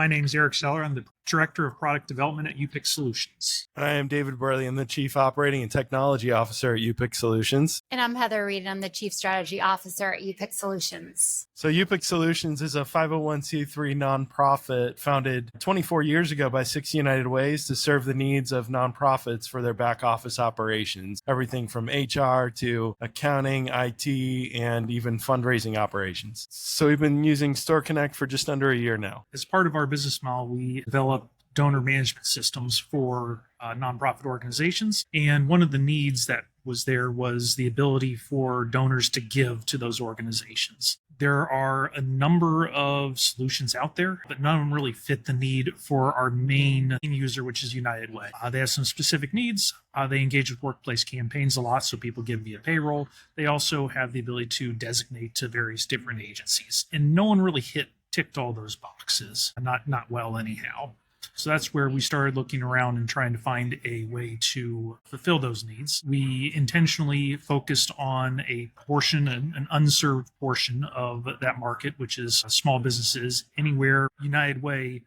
My name is Eric Seller. I'm the Director of Product Development at Upic Solutions. I am David Burley. I'm the Chief Operating and Technology Officer at Upic Solutions. And I'm Heather Reed. I'm the Chief Strategy Officer at Upic Solutions. So Upic Solutions is a 501c3 nonprofit founded 24 years ago by 6 United Ways to serve the needs of nonprofits for their back office operations, everything from HR to accounting, IT, and even fundraising operations. So we've been using StoreConnect for just under a year now. As part of our business model, we develop donor management systems for nonprofit organizations. And one of the needs that was there was the ability for donors to give to those organizations. There are a number of solutions out there, but none of them really fit the need for our main user, which is United Way. They have some specific needs. They engage with workplace campaigns a lot, so people give via payroll. They also have the ability to designate to various different agencies. And no one really ticked all those boxes, not well anyhow. So that's where we started looking around and trying to find a way to fulfill those needs. We intentionally focused on a portion, an unserved portion of that market, which is small businesses. Anywhere United Way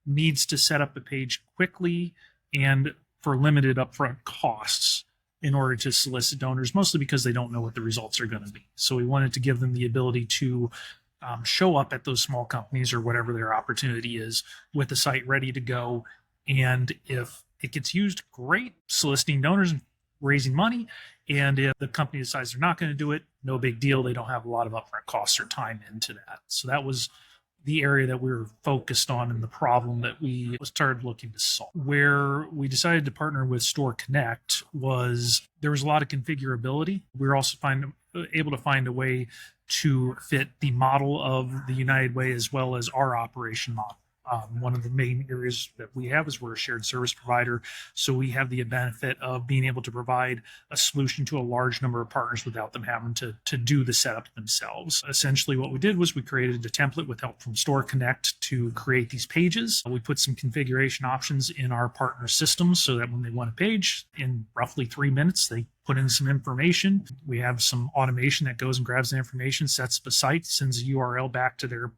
needs to set up a page quickly and for limited upfront costs in order to solicit donors, mostly because they don't know what the results are going to be. So we wanted to give them the ability to show up at those small companies or whatever their opportunity is with the site ready to go. And if it gets used, great, soliciting donors and raising money. And if the company decides they're not going to do it, no big deal. They don't have a lot of upfront costs or time into that. So that was the area that we were focused on and the problem that we started looking to solve. Where we decided to partner with StoreConnect was there was a lot of configurability. We were also able to find a way to fit the model of the United Way as well as our operation model. One of the main areas that we have is we're a shared service provider. So we have the benefit of being able to provide a solution to a large number of partners without them having to do the setup themselves. Essentially, what we did was we created a template with help from StoreConnect to create these pages. We put some configuration options in our partner systems so that when they want a page, in roughly 3 minutes, they put in some information. We have some automation that goes and grabs the information, sets the site, sends a URL back to their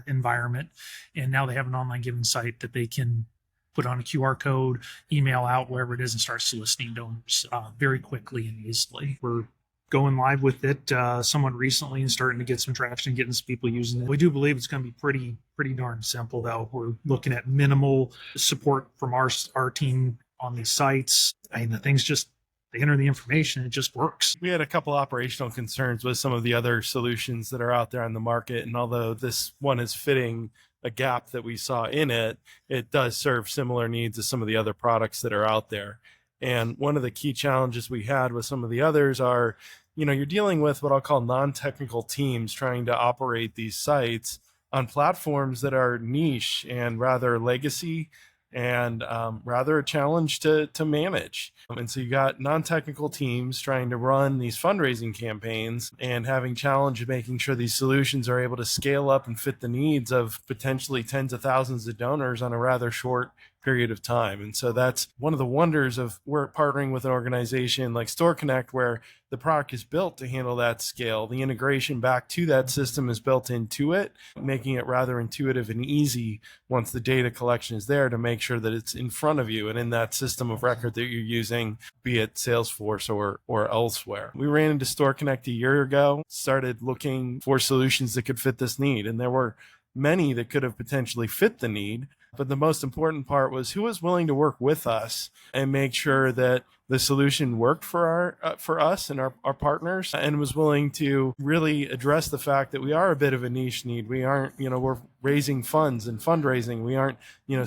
environment, and now they have an online giving site that they can put on a QR code, email out wherever it is, and start soliciting donors very quickly and easily. We're going live with it somewhat recently and starting to get some traction, getting some people using it. We do believe it's going to be pretty darn simple, though. We're looking at minimal support from our team on these sites. I mean, the things just, they enter the information, it just works. We had a couple operational concerns with some of the other solutions that are out there on the market. And although this one is fitting a gap that we saw in it, it does serve similar needs as some of the other products that are out there. And one of the key challenges we had with some of the others are, you're dealing with what I'll call non-technical teams trying to operate these sites on platforms that are niche and rather legacy and rather a challenge to manage. And so you got non-technical teams trying to run these fundraising campaigns and having challenge making sure these solutions are able to scale up and fit the needs of potentially tens of thousands of donors on a rather short period of time. And so that's one of the wonders of we're partnering with an organization like StoreConnect, where the product is built to handle that scale. The integration back to that system is built into it, making it rather intuitive and easy once the data collection is there to make sure that it's in front of you and in that system of record that you're using, be it Salesforce or elsewhere. We ran into StoreConnect a year ago, started looking for solutions that could fit this need. And there were many that could have potentially fit the need. But the most important part was who was willing to work with us and make sure that the solution worked for us and our partners, and was willing to really address the fact that we are a bit of a niche need. We aren't, we're raising funds and fundraising. We aren't,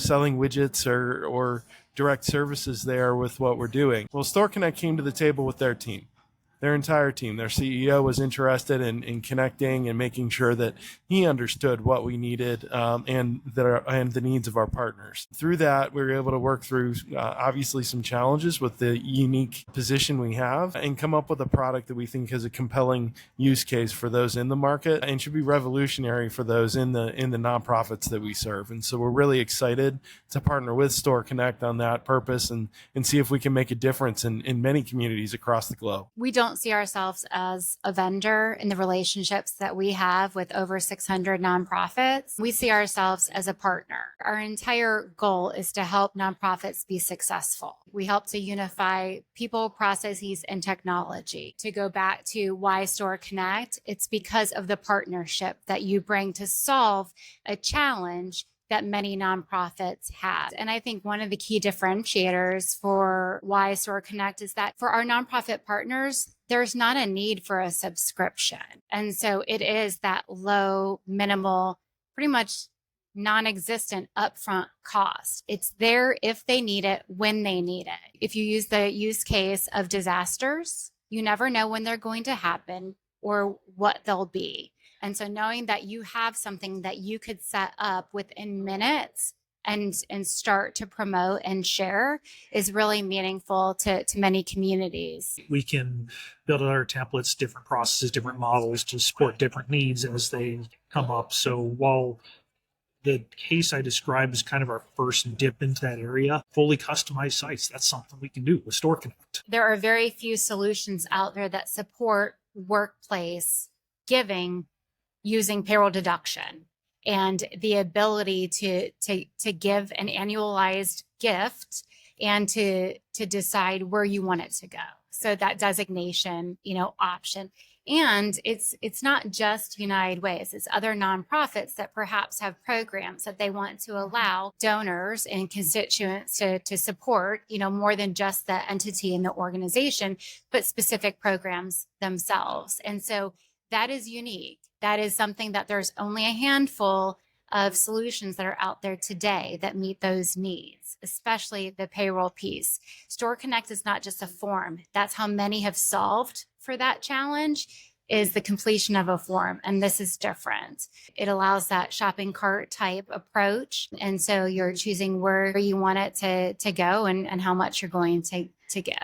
selling widgets or direct services there with what we're doing. Well, StoreConnect came to the table with their team. Their entire team, their CEO was interested in connecting and making sure that he understood what we needed and the needs of our partners. Through that, we were able to work through obviously some challenges with the unique position we have and come up with a product that we think has a compelling use case for those in the market and should be revolutionary for those in the nonprofits that we serve. And so we're really excited to partner with StoreConnect on that purpose and see if we can make a difference in many communities across the globe. We don't don't see ourselves as a vendor in the relationships that we have with over 600 nonprofits. We see ourselves as a partner. Our entire goal is to help nonprofits be successful. We help to unify people, processes, and technology. To go back to why StoreConnect, it's because of the partnership that you bring to solve a challenge that many nonprofits have. And I think one of the key differentiators for why StoreConnect is that for our nonprofit partners, there's not a need for a subscription. And so it is that low, minimal, pretty much non-existent upfront cost. It's there if they need it, when they need it. If you use the use case of disasters, you never know when they're going to happen or what they'll be. And so knowing that you have something that you could set up within minutes and start to promote and share is really meaningful to many communities. We can build out our templates, different processes, different models to support different needs as they come up. So while the case I described is kind of our first dip into that area, fully customized sites, that's something we can do with StoreConnect. There are very few solutions out there that support workplace giving using payroll deduction and the ability to give an annualized gift and to decide where you want it to go. So that designation, option. And it's not just United Ways, it's other nonprofits that perhaps have programs that they want to allow donors and constituents to support, more than just the entity and the organization, but specific programs themselves. And so that is unique. That is something that there's only a handful of solutions that are out there today that meet those needs, especially the payroll piece. StoreConnect is not just a form. That's how many have solved for that challenge, is the completion of a form. And this is different. It allows that shopping cart type approach. And so you're choosing where you want it to go and how much you're going to give.